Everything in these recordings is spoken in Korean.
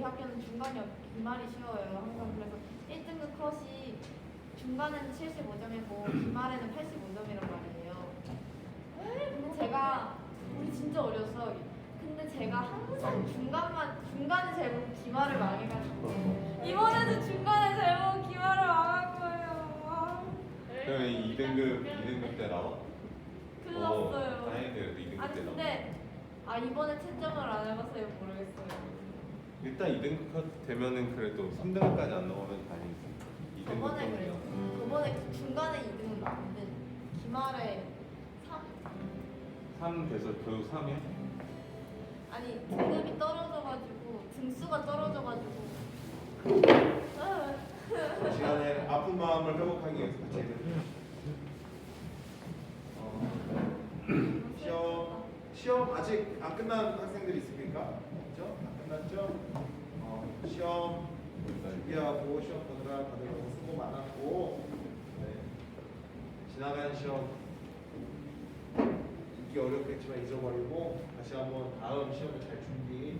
우리 학교는 중간이 기말이 쉬워요. 항상 그래서 1등급 컷이 중간에는 75점이고 기말에는 85점이란 말이에요. 근데 제가 우리 진짜 어렸어. 근데 제가 항상 중간에 잘 보고 기말을 망해가지고 이번에도 중간에 잘 보고 기말을 망한 거예요. 그러면 2등급 때 나와? 큰일 났어요. 다행히 그래도 2등급 때 나와. 근데 이번에 채점을 안 해봤어요. 모르겠어요. 일단 2등급 컷 되면은 그래도 3등급까지 안 나오면 다행이지. 2등급 저번에 그랬어. 저번에 중간에 2등급 나왔는데 기말에 3? 3 돼서 교육 3이야? 아니 등급이 떨어져가지고 등수가 떨어져가지고 시간에 아픈 마음을 회복하기 위해서 같이 시험 아직 안 끝난 학생들이 있습니까? 그렇죠? 안 끝났죠? 시험 준비하고 시험 보느라 다들 너무 수고 많았고 지나간 시험 잊기 어렵겠지만 잊어버리고 다시 한번 다음 시험을 잘 준비해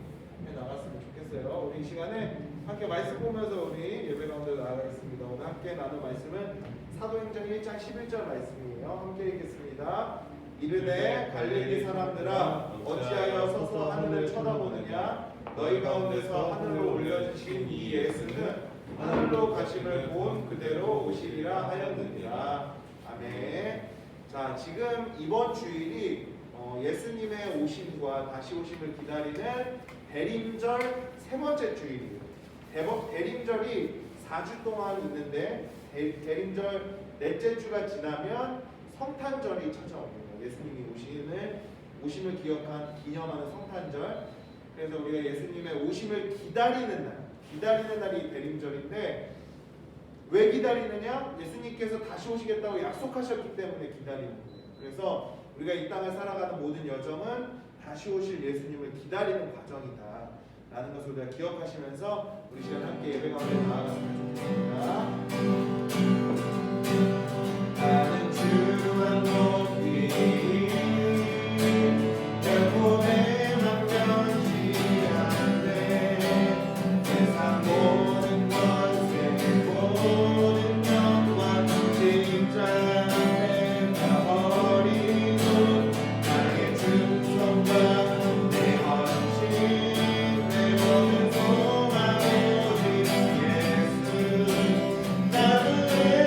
나갔으면 좋겠어요. 우리 이 시간에 함께 말씀 보면서 우리 예배 가운데 나아가겠습니다. 오늘 함께 나눌 말씀은 사도행전 1장 11절 말씀이에요. 함께 읽겠습니다. 이르되 갈릴리 사람들아 어찌하여 서서 하늘을 쳐다보느냐 너희 가운데서 하늘로 올려주신 이 예수는 하늘로 가심을 본 그대로 오시리라 하였느니라. 아멘. 자, 지금 이번 주일이 예수님의 오심과 다시 오심을 기다리는 대림절 세 번째 주일이에요. 대림절이 4주 동안 있는데 대림절 넷째 주가 지나면 성탄절이 찾아옵니다. 예수님이 오심을 기념하는 성탄절. 그래서 우리가 예수님의 오심을 기다리는 날이 대림절인데 왜 기다리느냐? 예수님께서 다시 오시겠다고 약속하셨기 때문에 기다리는 거예요. 그래서 우리가 이 땅을 살아가는 모든 여정은 다시 오실 예수님을 기다리는 과정이다 라는 것을 우리가 기억하시면서 우리 시간 함께 예배 가운데 나아갔으면 좋겠습니다. 나는 주만 높이 결국에 막연치 않네 세상 모든 것에 모든 영광 진짜 내가 버리고 나의 충성과 내 헌신 내 모든 소망 오직 예수 나를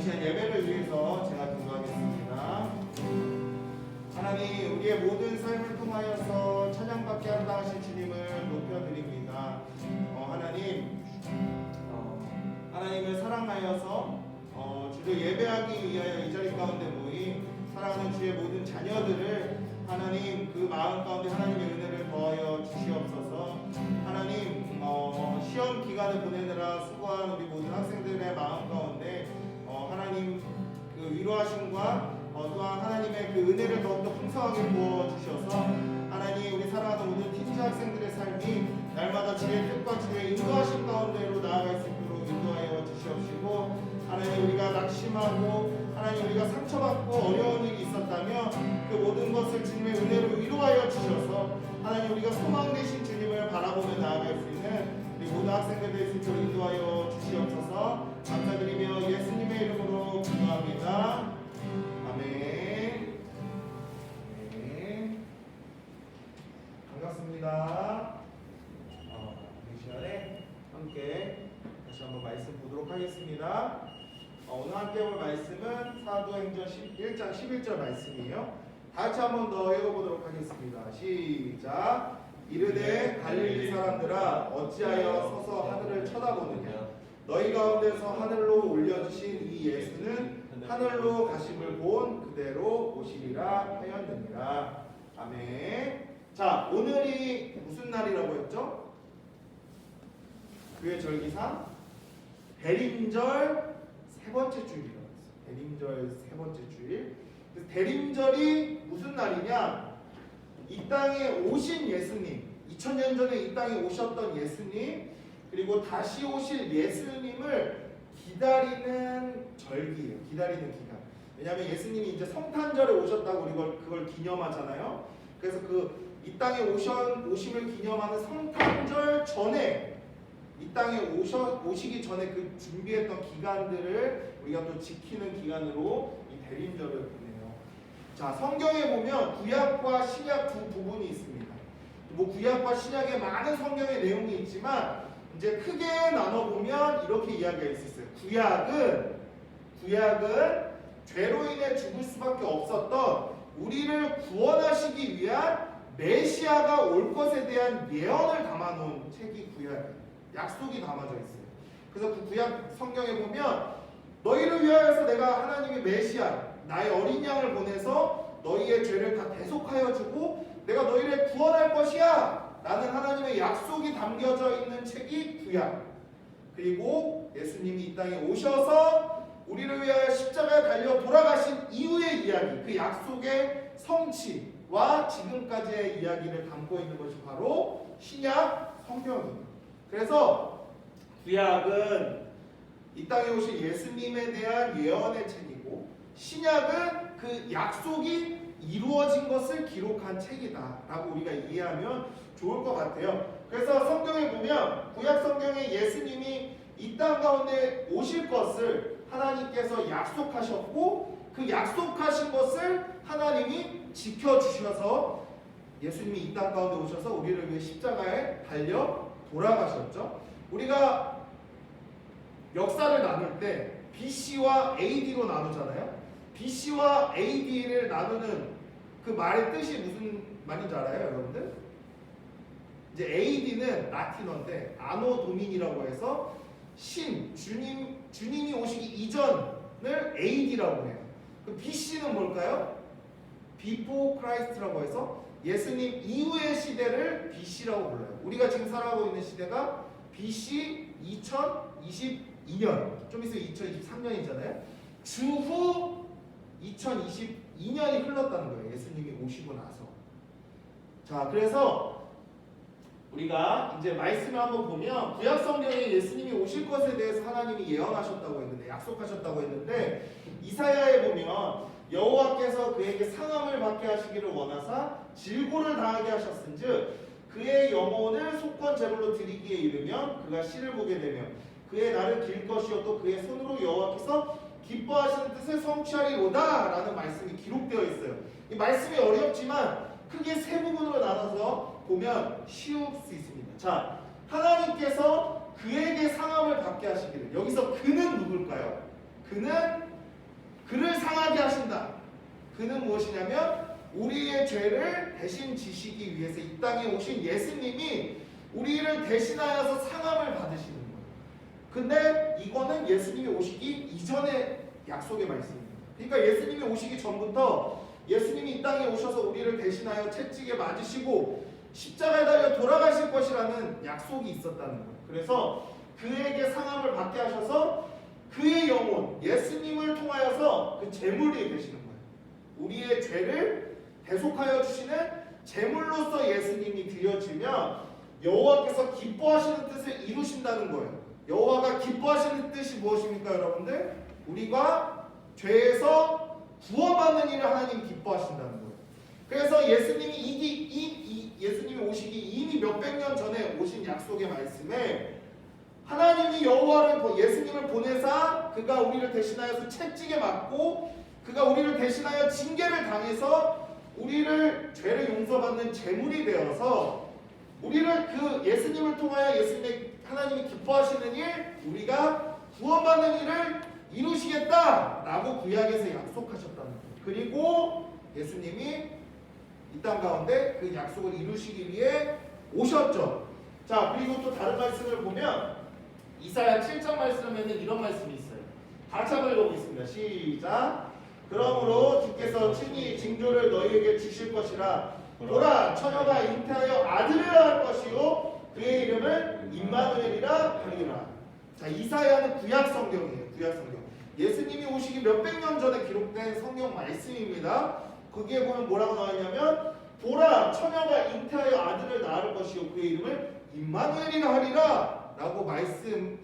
시간 예배를 위해서 제가 기도하겠습니다. 하나님, 우리의 모든 삶을 통하여서 찬양받게 한다 하신 주님을 높여드립니다. 하나님을 사랑하여서 주를 예배하기 위하여 이 자리 가운데 모인 사랑하는 주의 모든 자녀들을 하나님 그 마음 가운데 하나님의 은혜를 더하여 주시옵소서. 하나님 시험 기간을 보내느라 수고한 우리 모든 학생들의 마음 가운데 하나님 그 위로하심과 또한 하나님의 그 은혜를 더욱더 풍성하게 부어 주셔서 하나님 우리 사랑하는 모든 팀즈 학생들의 삶이 날마다 주의 뜻과 주의 인도하심 가운데로 나아갈 수 있도록 인도하여 주시옵시고, 하나님 우리가 낙심하고 하나님 우리가 상처받고 어려운 일이 있었다면 그 모든 것을 주님의 은혜로 위로하여 주셔서 하나님 우리가 소망 되신 주님을 바라보며 나아갈 수 있는 우리 모든 학생들 될 수 있도록 인도하여 주시옵소서. 감사드리며 예수님의 이름으로 기도합니다. 아멘. 네. 반갑습니다. 이 시간에 함께 다시 한번 말씀 보도록 하겠습니다. 오늘 함께 볼 말씀은 사도행전 1장 11절 말씀이에요. 다 같이 한번 더 읽어보도록 하겠습니다. 시작. 이르되 갈릴리 사람들아 어찌하여 서서 하늘을 쳐다보느냐. 너희 가운데서 하늘로 올려주신 이 예수는 하늘로 가심을 본 그대로 오시리라 하였느니라. 아멘. 자, 오늘이 무슨 날이라고 했죠? 교회 절기상 대림절 세 번째 주일이라고 했어요. 대림절 세 번째 주일. 그래서 대림절이 무슨 날이냐? 이 땅에 오신 예수님, 2000년 전에 이 땅에 오셨던 예수님, 그리고 다시 오실 예수님을 기다리는 절기예요. 기다리는 기간. 왜냐하면 예수님이 이제 성탄절에 오셨다고 우리 그걸 기념하잖아요. 그래서 이 땅에 오심을 기념하는 성탄절 전에 이 땅에 오시기 전에 그 준비했던 기간들을 우리가 또 지키는 기간으로 이 대림절을 보내요. 자, 성경에 보면 구약과 신약 두 부분이 있습니다. 뭐 구약과 신약에 많은 성경의 내용이 있지만 이제 크게 나눠 보면 이렇게 이야기할 수 있어요. 구약은 죄로 인해 죽을 수밖에 없었던 우리를 구원하시기 위한 메시아가 올 것에 대한 예언을 담아놓은 책이 구약이에요. 약속이 담아져 있어요. 그래서 그 구약 성경에 보면 너희를 위하여서 내가 하나님의 메시아 나의 어린 양을 보내서 너희의 죄를 다 대속하여 주고 내가 너희를 구원할 것이야 라는 하나님의 약속이 담겨져 있는 책이 구약. 그리고 예수님이 이 땅에 오셔서 우리를 위하여 십자가에 달려 돌아가신 이후의 이야기, 그 약속의 성취와 지금까지의 이야기를 담고 있는 것이 바로 신약 성경입니다. 그래서 구약은 이 땅에 오신 예수님에 대한 예언의 책이고 신약은 그 약속이 이루어진 것을 기록한 책이다 라고 우리가 이해하면 좋을 것 같아요. 그래서 성경에 보면 구약 성경에 예수님이 이 땅 가운데 오실 것을 하나님께서 약속하셨고 그 약속하신 것을 하나님이 지켜주셔서 예수님이 이 땅 가운데 오셔서 우리를 위해 십자가에 달려 돌아가셨죠. 우리가 역사를 나눌 때 BC와 AD로 나누잖아요. BC와 AD를 나누는 그 말의 뜻이 무슨 말인지 알아요, 여러분들? 이제 AD는 라틴어인데 아노 도민이라고 해서 주님이 오시기 이전을 AD라고 해요. 그 BC는 뭘까요? Before Christ라고 해서 예수님 이후의 시대를 BC라고 불러요. 우리가 지금 살아가고 있는 시대가 BC 2022년, 좀 있으면 2023년이잖아요. 주후 2022년이 흘렀다는 거예요. 예수님이 오시고 나서. 자, 그래서 우리가 이제 말씀을 한번 보면 구약 성경에 예수님이 오실 것에 대해서 하나님이 예언하셨다고 했는데, 약속하셨다고 했는데, 이사야에 보면 여호와께서 그에게 상함을 받게 하시기를 원하사 질고를 당하게 하셨은즉 그의 영혼을 속건 제물로 드리기에 이르면 그가 씨를 보게 되며 그의 날을 길 것이요 또 그의 손으로 여호와께서 기뻐하시는 뜻을 성취하리로다 라는 말씀이 기록되어 있어요. 이 말씀이 어렵지만 크게 세 부분으로 나눠서 보면 쉬울 수 있습니다. 자, 하나님께서 그에게 상함을 받게 하시기를. 여기서 그는 누굴까요? 그는 그를 상하게 하신다. 그는 무엇이냐면 우리의 죄를 대신 지시기 위해서 이 땅에 오신 예수님이 우리를 대신하여서 상함을 받으시는 거예요. 근데 이거는 예수님이 오시기 이전의 약속의 말씀입니다. 그러니까 예수님이 오시기 전부터 예수님이 이 땅에 오셔서 우리를 대신하여 채찍에 맞으시고 십자가에 달려 돌아가실 것이라는 약속이 있었다는 거예요. 그래서 그에게 상함을 받게 하셔서 그의 영혼, 예수님을 통하여서 그 제물이 되시는 거예요. 우리의 죄를 대속하여 주시는 제물로서 예수님이 드려지면 여호와께서 기뻐하시는 뜻을 이루신다는 거예요. 여호와가 기뻐하시는 뜻이 무엇입니까, 여러분들? 우리가 죄에서 구원받는 일을 하나님 기뻐하신다는 거예요. 그래서 예수님이 오시기 이미 몇백 년 전에 오신 약속의 말씀에 하나님이 예수님을 보내사 그가 우리를 대신하여서 채찍에 맞고 그가 우리를 대신하여 징계를 당해서 우리를 죄를 용서받는 제물이 되어서 우리를 그 예수님을 통하여 하나님이 기뻐하시는 일, 우리가 구원받는 일을 이루시겠다라고 구약에서 약속하셨다는 거예요. 그리고 예수님이 이 땅 가운데 그 약속을 이루시기 위해 오셨죠. 자, 그리고 또 다른 말씀을 보면 이사야 7장 말씀에는 이런 말씀이 있어요. 다 같이 한번 읽어보겠습니다. 시작. 그러므로 주께서 친히 징조를 너희에게 주실 것이라. 보라, 처녀가 잉태하여 아들을 낳을 것이요 그의 이름을 임마누엘이라 하리라. 자, 이사야는 구약 성경이에요. 구약 성경. 예수님이 오시기 몇백 년 전에 기록된 성경 말씀입니다. 거기에 보면 뭐라고 나와있냐면 보라, 처녀가 잉태하여 아들을 낳을 것이요 그의 이름을 임마누엘이라 하리라 라고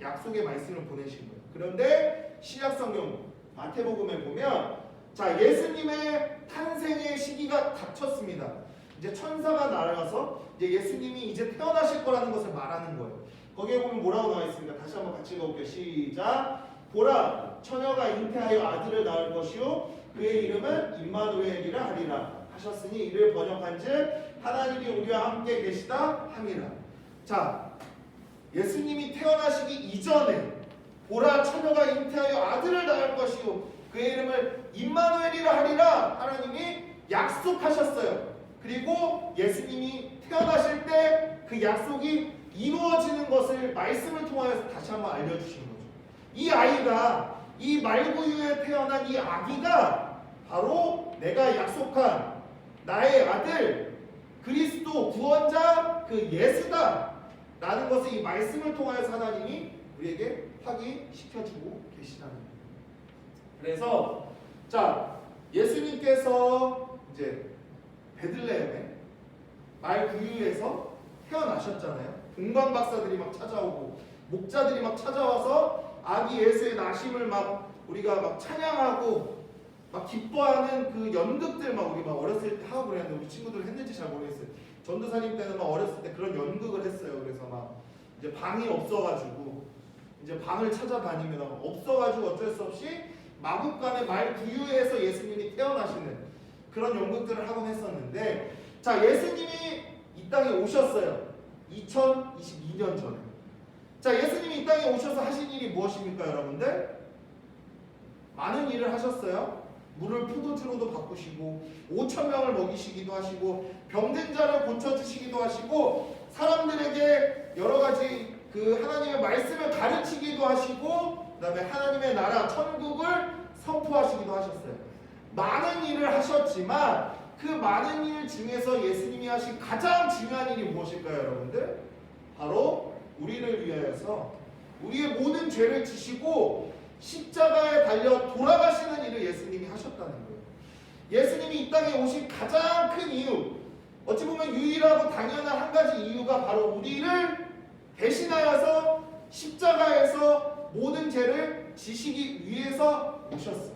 약속의 말씀을 보내신 거예요. 그런데 신약 성경 마태복음에 보면 자, 예수님의 탄생의 시기가 닥쳤습니다. 이제 천사가 날아가서 이제 예수님이 이제 태어나실 거라는 것을 말하는 거예요. 거기에 보면 뭐라고 나와 있습니다. 다시 한번 같이 읽어볼게요. 시작. 보라, 처녀가 잉태하여 아들을 낳을 것이요 그의 이름은 임마누엘이라 하리라 하셨으니 이를 번역한즉 하나님이 우리와 함께 계시다 함이라. 자, 예수님이 태어나시기 이전에 보라, 처녀가 잉태하여 아들을 낳을 것이요 그의 이름을 임마누엘이라 하리라 하나님이 약속하셨어요. 그리고 예수님이 태어나실 때 그 약속이 이루어지는 것을 말씀을 통하여서 다시 한번 알려주시는 거죠. 이 아이가, 이 말구유에 태어난 이 아기가 바로 내가 약속한 나의 아들 그리스도 구원자 그 예수다 라는 것을 이 말씀을 통하여서 하나님이 우리에게 확인시켜주고 계시다는 거예요. 그래서 자, 예수님께서 이제 베들레헴에 말구유에서 태어나셨잖아요. 동방 박사들이 막 찾아오고 목자들이 막 찾아와서 아기 예수의 나심을 막 우리가 막 찬양하고 막 기뻐하는 그 연극들 막 우리 막 어렸을 때 하고 그랬는데 우리 친구들 했는지 잘 모르겠어요. 전도사님 때는 막 어렸을 때 그런 연극을 했어요. 그래서 막 이제 방이 없어가지고 이제 방을 찾아다니면 막 없어가지고 어쩔 수 없이 마국간의 말구유에서 예수님이 태어나시는 그런 연극들을 하곤 했었는데 자, 예수님이 이 땅에 오셨어요. 2022년 전에. 자, 예수님이 이 땅에 오셔서 하신 일이 무엇입니까, 여러분들? 많은 일을 하셨어요. 물을 포도주로도 바꾸시고 5,000명을 먹이시기도 하시고 병든 자를 고쳐주시기도 하시고 사람들에게 여러 가지 그 하나님의 말씀을 가르치기도 하시고 그 다음에 하나님의 나라 천국을 선포하시기도 하셨어요. 많은 일을 하셨지만 그 많은 일 중에서 예수님이 하신 가장 중요한 일이 무엇일까요, 여러분들? 바로 우리를 위하여서 우리의 모든 죄를 지시고 십자가에 달려 돌아가시는 일을 예수님이 하셨다는 거예요. 예수님이 이 땅에 오신 가장 큰 이유, 어찌 보면 유일하고 당연한 한 가지 이유가 바로 우리를 대신하여서 십자가에서 모든 죄를 지시기 위해서 오셨어요.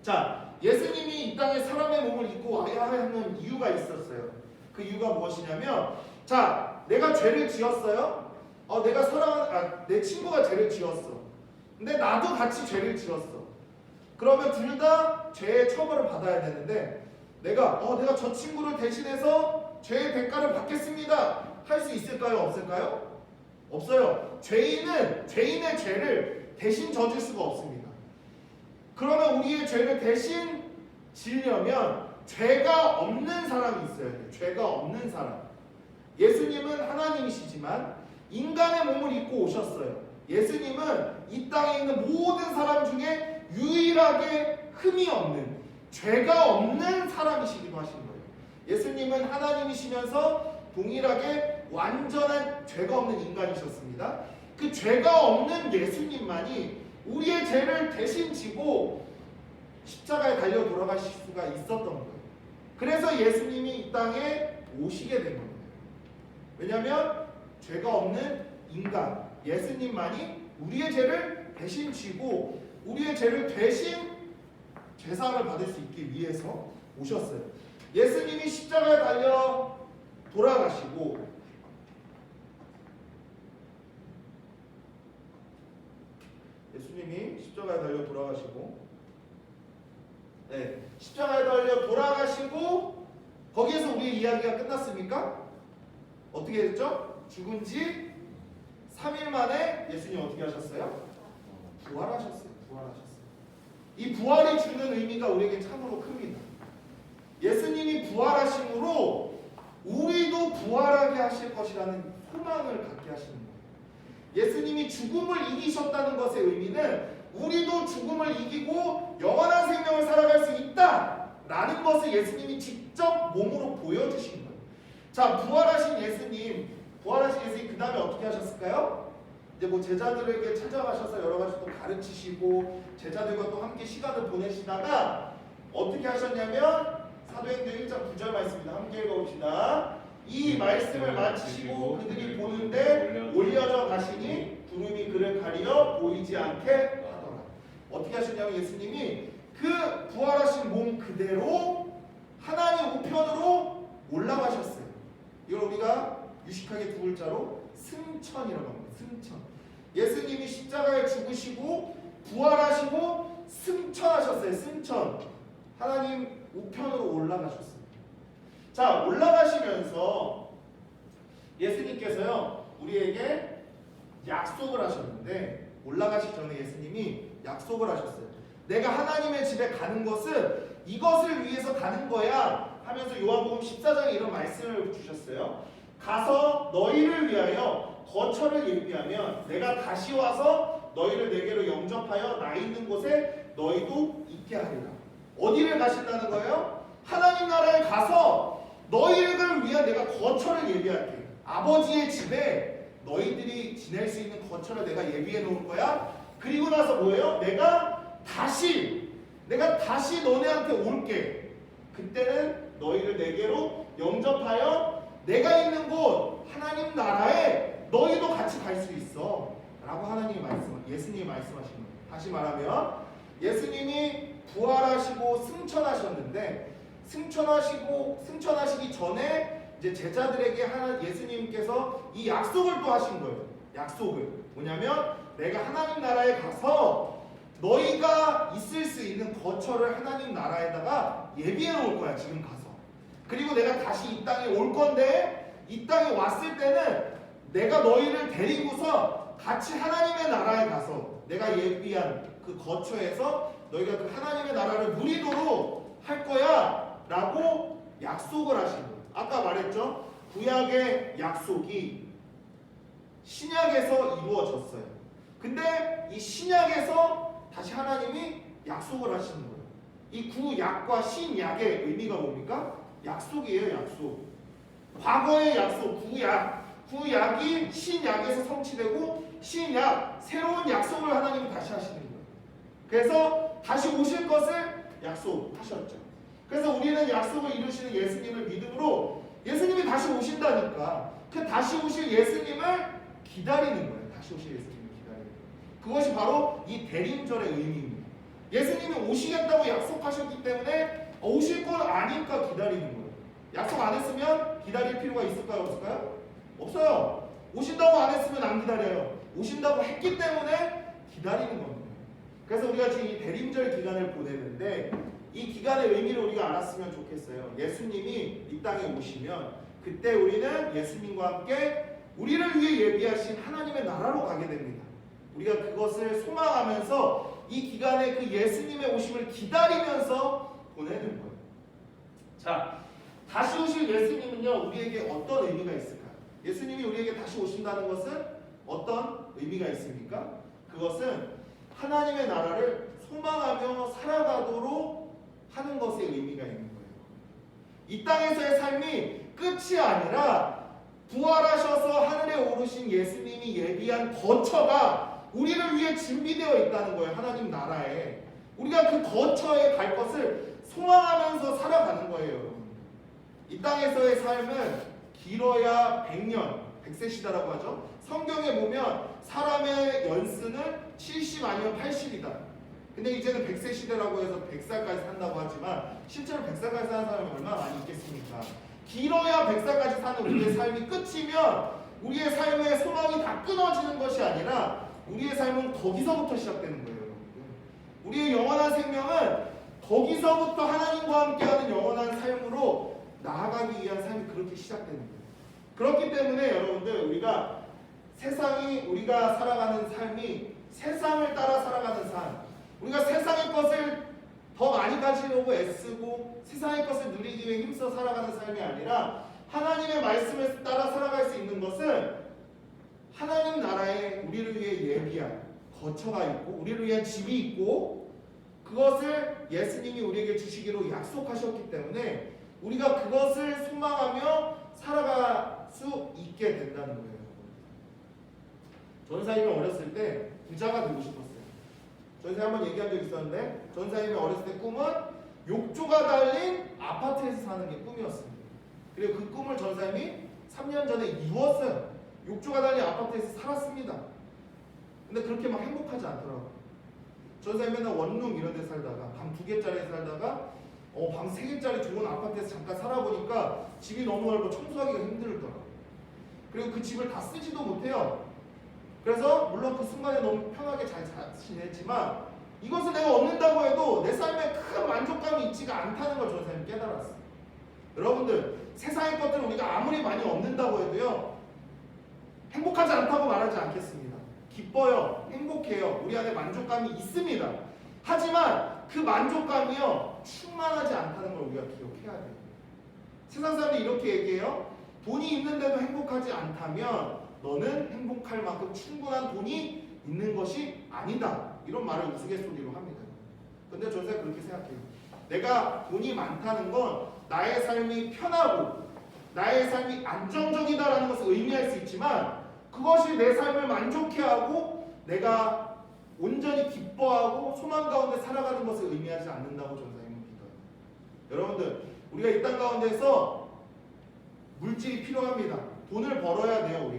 자, 예수님이 이 땅에 사람의 몸을 입고 와야 하는 이유가 있었어요. 그 이유가 무엇이냐면, 자, 내가 죄를 지었어요. 내 친구가 죄를 지었어. 근데 나도 같이 죄를 지었어. 그러면 둘 다 죄의 처벌을 받아야 되는데, 내가 저 친구를 대신해서 죄의 대가를 받겠습니다. 할 수 있을까요? 없을까요? 없어요. 죄인은 죄인의 죄를 대신 져줄 수가 없습니다. 그러면 우리의 죄를 대신 지려면 죄가 없는 사람이 있어야 돼요. 죄가 없는 사람. 예수님은 하나님이시지만 인간의 몸을 입고 오셨어요. 예수님은 이 땅에 있는 모든 사람 중에 유일하게 흠이 없는, 죄가 없는 사람이시기도 하신 거예요. 예수님은 하나님이시면서 동일하게 완전한 죄가 없는 인간이셨습니다. 그 죄가 없는 예수님만이 우리의 죄를 대신 지고 십자가에 달려 돌아가실 수가 있었던 거예요. 그래서 예수님이 이 땅에 오시게 된 겁니다. 왜냐하면 죄가 없는 인간 예수님만이 우리의 죄를 대신 지고 우리의 죄를 대신 제사를 받을 수 있기 위해서 오셨어요. 예수님이 십자가에 달려 돌아가시고 예수님이 십자가에 달려 돌아가시고 십자가에 달려 돌아가시고 거기에서 우리의 이야기가 끝났습니까? 어떻게 됐죠? 죽은 지 3일 만에 예수님 어떻게 하셨어요? 부활하셨어요. 이 부활이 주는 의미가 우리에게 참으로 큽니다. 예수님이 부활하심으로 우리도 부활하게 하실 것이라는 소망을 갖게 하시는 거예요. 예수님이 죽음을 이기셨다는 것의 의미는 우리도 죽음을 이기고 영원한 생명을 살아갈 수 있다라는 것을 예수님이 직접 몸으로 보여주신 거예요. 자, 부활하신 예수님 그 다음에 어떻게 하셨을까요? 이제 뭐 제자들에게 찾아가셔서 여러 가지 또 가르치시고 제자들과 또 함께 시간을 보내시다가 어떻게 하셨냐면 사도행전 1장 9절 말씀입니다. 함께 읽어봅시다. 이 말씀을 마치시고 그들이 보는데 올려져 가시니 구름이 그를 가리어 보이지 않게 하더라. 어떻게 하셨냐면 예수님이 그 부활하신 몸 그대로 하나님 우편으로 올라가셨어요. 이걸 우리가 유식하게 두 글자로 승천이라고 합니다. 승천. 예수님이 십자가에 죽으시고 부활하시고 승천하셨어요. 승천. 하나님 우편으로 올라가셨어요. 자, 올라가시면서 예수님께서요 우리에게 약속을 하셨는데 올라가시기 전에 예수님이 약속을 하셨어요. 내가 하나님의 집에 가는 것은 이것을 위해서 가는 거야 하면서 요한복음 14장에 이런 말씀을 주셨어요. 가서 너희를 위하여 거처를 예비하면 내가 다시 와서 너희를 내게로 영접하여 나 있는 곳에 너희도 있게 하리라. 어디를 가신다는 거예요? 하나님 나라에 가서 너희를 위한 내가 거처를 예비할게. 아버지의 집에 너희들이 지낼 수 있는 거처를 내가 예비해 놓을 거야. 그리고 나서 뭐예요? 내가 다시 너네한테 올게. 그때는 너희를 내게로 영접하여 내가 있는 곳 하나님 나라에 너희도 같이 갈 수 있어 라고 예수님이 말씀하시는 거예요. 다시 말하면 예수님이 부활하시고 승천하셨는데 승천하시기 전에 이제 제자들에게 예수님께서 이 약속을 또 하신 거예요. 약속을 뭐냐면 내가 하나님 나라에 가서 너희가 있을 수 있는 거처를 하나님 나라에다가 예비해 놓을 거야. 지금 가서. 그리고 내가 다시 이 땅에 올 건데 이 땅에 왔을 때는 내가 너희를 데리고서 같이 하나님의 나라에 가서 내가 예비한 그 거처에서 너희가 그 하나님의 나라를 누리도록 할 거야 라고 약속을 하신 거예요. 아까 말했죠? 구약의 약속이 신약에서 이루어졌어요. 근데 이 신약에서 다시 하나님이 약속을 하시는 거예요. 이 구약과 신약의 의미가 뭡니까? 약속이에요. 약속. 과거의 약속 구약이 신약에서 성취되고 신약 새로운 약속을 하나님이 다시 하시는 거예요. 그래서 다시 오실 것을 약속하셨죠. 그래서 우리는 약속을 이루시는 예수님을 믿음으로 예수님이 다시 오신다니까 그 다시 오실 예수님을 기다리는 거예요. 다시 오실 예수님을 기다리는 거예요. 그것이 바로 이 대림절의 의미입니다. 예수님이 오시겠다고 약속하셨기 때문에 오실 걸 아니까 기다리는 거예요. 약속 안 했으면 기다릴 필요가 있을까요? 없을까요? 없어요. 오신다고 안 했으면 안 기다려요. 오신다고 했기 때문에 기다리는 겁니다. 그래서 우리가 지금 이 대림절 기간을 보내는데 이 기간의 의미를 우리가 알았으면 좋겠어요. 예수님이 이 땅에 오시면 그때 우리는 예수님과 함께 우리를 위해 예비하신 하나님의 나라로 가게 됩니다. 우리가 그것을 소망하면서 이 기간에 그 예수님의 오심을 기다리면서 보내는 거예요. 자, 다시 오실 예수님은요, 우리에게 어떤 의미가 있을까요? 예수님이 우리에게 다시 오신다는 것은 어떤 의미가 있습니까? 그것은 하나님의 나라를 소망하며 살아가도록 하는 것에 의미가 있는 거예요. 이 땅에서의 삶이 끝이 아니라 부활하셔서 하늘에 오르신 예수님이 예비한 거처가 우리를 위해 준비되어 있다는 거예요. 하나님 나라에. 우리가 그 거처에 갈 것을 소망하면서 살아가는 거예요, 여러분. 이 땅에서의 삶은 길어야 100년, 100세 시대라고 하죠. 성경에 보면 사람의 연수는 70 아니면 80이다. 근데 이제는 100세 시대라고 해서 100살까지 산다고 하지만 실제로 100살까지 사는 사람이 얼마나 많이 있겠습니까? 길어야 100살까지 사는 우리의 삶이 끝이면 우리의 삶의 소망이 다 끊어지는 것이 아니라 우리의 삶은 거기서부터 시작되는 거예요. 우리의 영원한 생명은 거기서부터 하나님과 함께하는 영원한 삶으로 나아가기 위한 삶이 그렇게 시작되는 거예요. 그렇기 때문에 여러분들 우리가 살아가는 삶이 세상을 따라 살아가는 삶, 우리가 세상의 것을 더 많이 가지려고 애쓰고 세상의 것을 누리기 위해 힘써 살아가는 삶이 아니라 하나님의 말씀을 따라 살아갈 수 있는 것은 하나님 나라에 우리를 위해 예비한 거처가 있고 우리를 위한 집이 있고 그것을 예수님이 우리에게 주시기로 약속하셨기 때문에 우리가 그것을 소망하며 살아갈 수 있게 된다는 거예요. 전사님이 어렸을 때 부자가 되고 싶었어요. 전사님 한번 얘기한 적 있었는데 전사님이 어렸을 때 꿈은 욕조가 달린 아파트에서 사는 게 꿈이었습니다. 그리고 그 꿈을 전사님이 3년 전에 이루었어요. 욕조가 달린 아파트에서 살았습니다. 근데 그렇게 막 행복하지 않더라고요. 전사님이 맨날 원룸 이런 데 살다가 방 2개짜리에 살다가 방 3개짜리 좋은 아파트에서 잠깐 살아보니까 집이 너무 넓어 청소하기가 힘들더라고요. 그리고 그 집을 다 쓰지도 못해요. 그래서 물론 그 순간에 너무 편하게 잘 지냈지만 이것을 내가 얻는다고 해도 내 삶에 큰 만족감이 있지가 않다는 걸 전사님이 깨달았어요. 여러분들 세상의 것들을 우리가 아무리 많이 얻는다고 해도요 행복하지 않다고 말하지 않겠습니다. 기뻐요. 행복해요. 우리 안에 만족감이 있습니다. 하지만 그 만족감이요 충만하지 않다는 걸 우리가 기억해야 돼요. 세상 사람들이 이렇게 얘기해요. 돈이 있는데도 행복하지 않다면 너는 행복할 만큼 충분한 돈이 있는 것이 아니다. 이런 말을 우스갯소리로 합니다. 근데 저는 그렇게 생각해요. 내가 돈이 많다는 건 나의 삶이 편하고 나의 삶이 안정적이다라는 것을 의미할 수 있지만 그것이 내 삶을 만족해 하고 내가 온전히 기뻐하고 소망 가운데 살아가는 것을 의미하지 않는다고 전사님은 믿어요. 여러분들 우리가 이 땅 가운데서 물질이 필요합니다. 돈을 벌어야 돼요.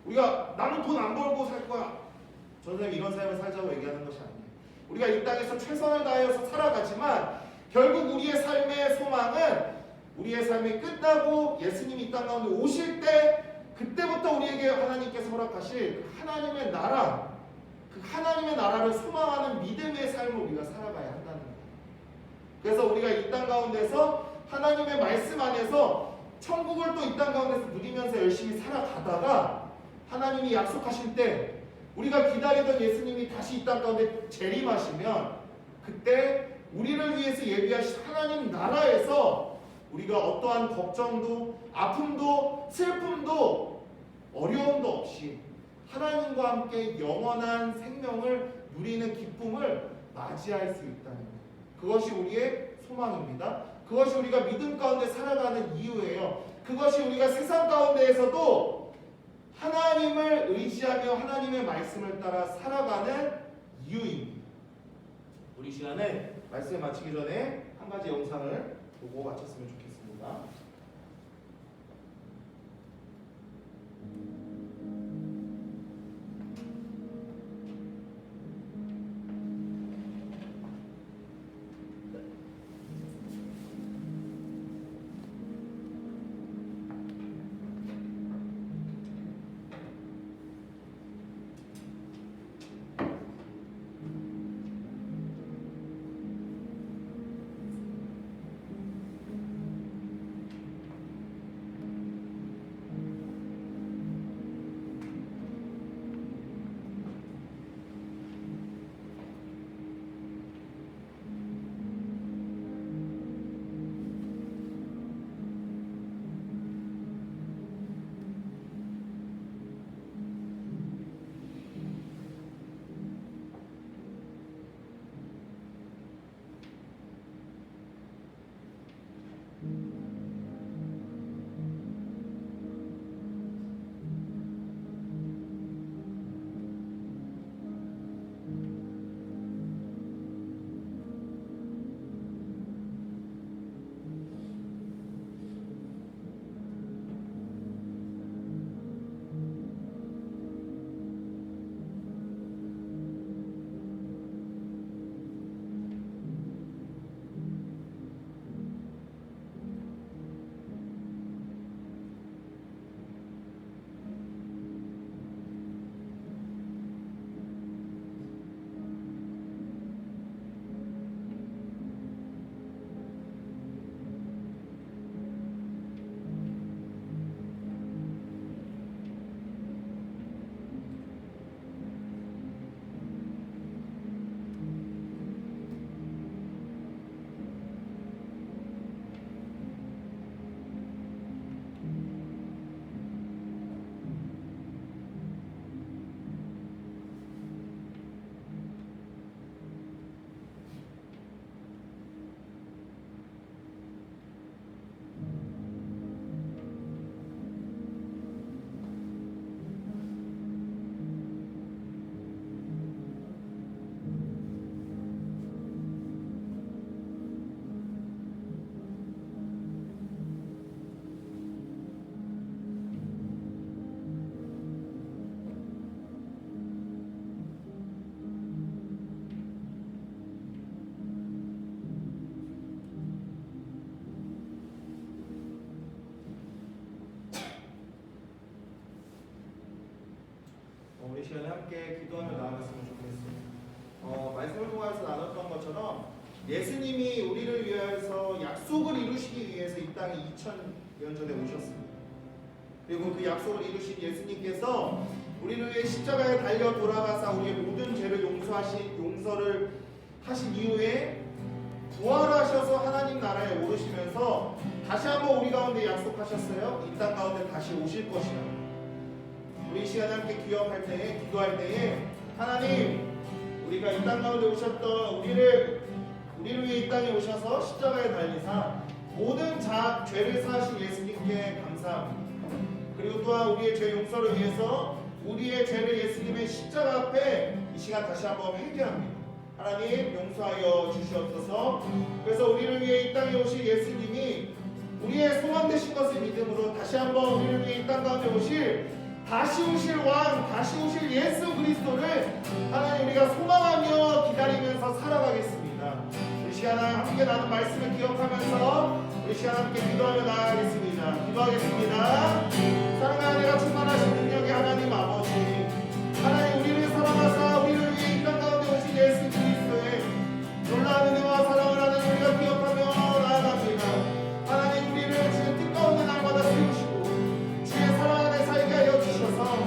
우리가 나는 돈 안 벌고 살 거야. 전사님이 이런 삶을 살자고 얘기하는 것이 아니에요. 우리가 이 땅에서 최선을 다해서 살아가지만 결국 우리의 삶의 소망은 우리의 삶이 끝나고 예수님이 이 땅 가운데 오실 때 그때부터 우리에게 하나님께서 허락하실 하나님의 나라, 그 하나님의 나라를 소망하는 믿음의 삶을 우리가 살아가야 한다는 거예요. 그래서 우리가 이 땅 가운데서 하나님의 말씀 안에서 천국을 또 이 땅 가운데서 누리면서 열심히 살아가다가 하나님이 약속하실 때 우리가 기다리던 예수님이 다시 이 땅 가운데 재림하시면 그때 우리를 위해서 예비하신 하나님 나라에서 우리가 어떠한 걱정도 아픔도 슬픔도 어려움도 없이 하나님과 함께 영원한 생명을 누리는 기쁨을 맞이할 수 있다는 것. 그것이 우리의 소망입니다. 그것이 우리가 믿음 가운데 살아가는 이유예요. 그것이 우리가 세상 가운데에서도 하나님을 의지하며 하나님의 말씀을 따라 살아가는 이유입니다. 우리 시간에 말씀 마치기 전에 한 가지 영상을 보고 마쳤으면 좋겠습니다. 함께 기도하며 나아갔으면 좋겠어요. 말씀을 통해서 나눴던 것처럼 예수님이 우리를 위해서 약속을 이루시기 위해서 이 땅에 2000년 전에 오셨습니다. 그리고 그 약속을 이루신 예수님께서 우리를 위해 십자가에 달려 돌아가사 우리의 모든 죄를 용서를 하신 이후에 부활하셔서 하나님 나라에 오르시면서 다시 한번 우리 가운데 약속하셨어요. 이 땅 가운데 다시 오실 것이라. 우리 이 시간에 함께 기도할 때에 하나님, 우리가 이 땅 가운데 오셨던 우리를 위해 이 땅에 오셔서 십자가에 달리사 모든 죄를 사하신 예수님께 감사합니다. 그리고 또한 우리의 죄 용서를 위해서 우리의 죄를 예수님의 십자가 앞에 이 시간 다시 한번 회개합니다. 하나님 용서하여 주시옵소서. 그래서 우리를 위해 이 땅에 오실 예수님이 우리의 소망 되신 것을 믿음으로 다시 한번 우리를 위해 이 땅 가운데 다시 오실 왕, 다시 오실 예수 그리스도를 하나님 우리가 소망하며 기다리면서 살아가겠습니다. 우리 시간 함께 나눈 말씀을 기억하면서 우리 시간 함께 기도하며 나아가겠습니다. 기도하겠습니다. 사랑하는 내가 충만하신 능력의 하나님 아버지, 하나님 우리를 사랑하사 우리를 위해 이 땅 가운데 오신 예수 그리스도의 놀라운 은혜와 사랑을 하는 우리가 기억하며 나아갑니다. 하나님 우리를 주의 뜻 가운데 날마다 세우시고 주의 사랑 안에 살게 하여 주셔서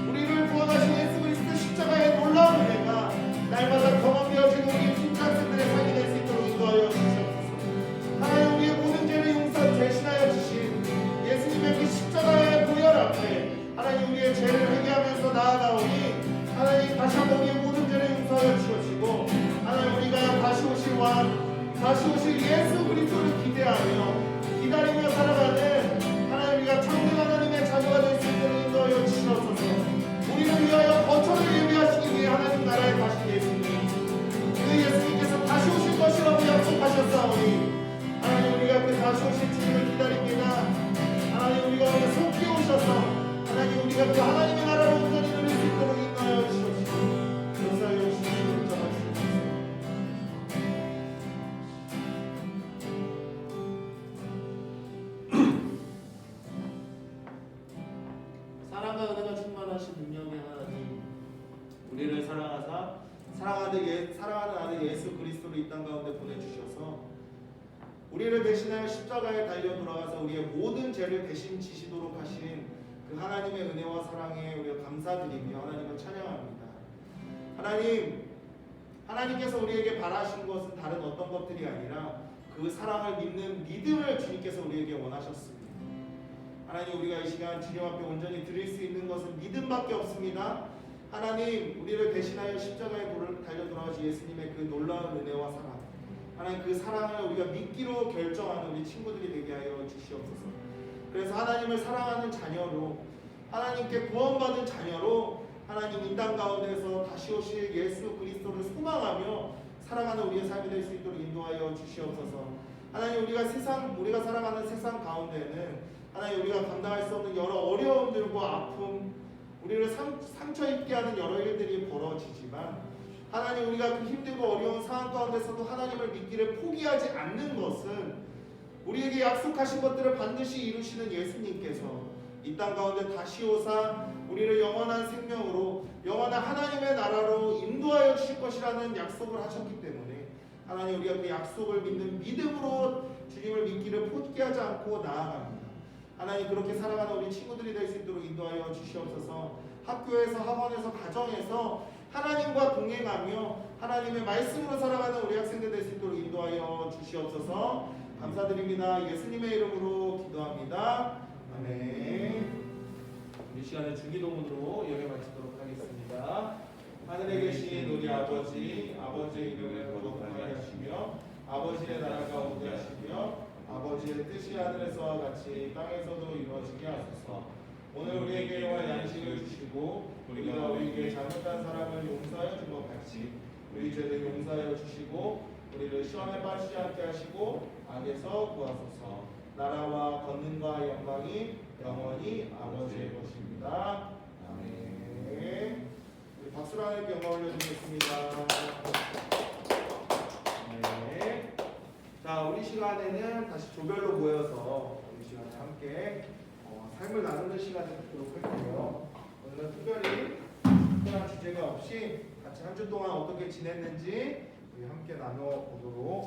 우리를 구원하신 예수 그리스도 십자가의 놀라운 은혜가 날마다 경험되어지는 우리 팀장들의 삶이 될 수 있도록 인도하여 주시옵소서. 하나님 우리의 모든 죄를 대신하여 주신 예수님의 그 십자가의 보혈 앞에 하나님 우리의 죄를 회개하면서 나아가오니 하나님 다시 한번 우리의 모든 죄를 용서하여 주시고 하나님 우리가 다시 오실 왕, 다시 오실 예수 그리스도를 기다리며 살아가는 하나님 우리가 참된 하나님의 자녀가 될 수 있도록 인도하여 주시옵소서. 우리를 위하여 거처를 예비하시기 위해 하나님 나라에 가신 예수님, 그 예수님께서 다시 오실 것이라고 약속하셨사오니 하나님 우리가 그 다시 오실 주님을 기다립니다. 하나님 우리가 오늘 속히 오셔서 하나님 우리가 그 하나님의 나라를 온전히 누릴 수 있도록 인도하여 주시옵소서. 역사하여 주시옵소서. 사랑과 은혜가 충만하신 능력의 하나님, 우리를 사랑하사 사랑하는 아들 예수 그리스도를 이 땅 가운데 보내주셔서 우리를 대신하여 십자가에 달려 돌아가서 우리의 모든 죄를 대신 지시도록 하신 그 하나님의 은혜와 사랑에 우리가 감사드리며 하나님을 찬양합니다. 하나님께서 우리에게 바라신 것은 다른 어떤 것들이 아니라 그 사랑을 믿는 믿음을 주님께서 우리에게 원하셨습니다. 하나님 우리가 이 시간 주님 앞에 온전히 드릴 수 있는 것은 믿음밖에 없습니다. 하나님 우리를 대신하여 십자가에 달려 돌아가신 예수님의 그 놀라운 은혜와 사랑, 하나님 그 사랑을 우리가 믿기로 결정하는 우리 친구들이 되게 하여 주시옵소서. 그래서 하나님을 사랑하는 자녀로, 하나님께 구원받은 자녀로 하나님 이 땅 가운데서 다시 오실 예수 그리스도를 소망하며 살아가는 우리의 삶이 될 수 있도록 인도하여 주시옵소서. 하나님 우리가 살아가는 세상 가운데는 하나님 우리가 감당할 수 없는 여러 어려움들과 아픔, 우리를 상처 입게 하는 여러 일들이 벌어지지만 하나님 우리가 그 힘들고 어려운 상황 가운데서도 하나님을 믿기를 포기하지 않는 것은 우리에게 약속하신 것들을 반드시 이루시는 예수님께서 이 땅 가운데 다시 오사 우리를 영원한 생명으로 영원한 하나님의 나라로 인도하여 주실 것이라는 약속을 하셨기 때문에 하나님 우리가 그 약속을 믿는 믿음으로 주님을 믿기를 포기하지 않고 나아갑니다. 하나님 그렇게 살아가는 우리 친구들이 될 수 있도록 인도하여 주시옵소서. 학교에서, 학원에서, 가정에서 하나님과 동행하며 하나님의 말씀으로 살아가는 우리 학생들 될 수 있도록 인도하여 주시옵소서. 감사드립니다. 예수님의 이름으로 기도합니다. 아멘. 우리 시간에 주기도문으로 예배 마치도록 하겠습니다. 하늘에 계신 우리 아버지, 아버지의 이름을 거룩하게 하시며 아버지의 나라가 오게 하시며 아버지의 뜻이 하늘에서와 같이 땅에서도 이루어지게 하소서. 오늘 우리에게 일용할 양식을 주시고 우리가 우리에게 잘못한 사람을 용서하여 준 것 같이 우리 죄를 용서하여 주시고 우리를 시험에 빠지지 않게 하시고 악에서 구하소서. 나라와 권능과 영광이 영원히 아버지의 것입니다. 아멘. 우리 박수로 하나님께 영광 올려드리겠습니다. 네. 자, 우리 시간에는 다시 조별로 모여서 우리 시간에 함께 삶을 나누는 시간을 갖도록 할게요. 오늘은 특별히 특별한 주제가 없이 같이 한 주 동안 어떻게 지냈는지 우리 함께 나눠보도록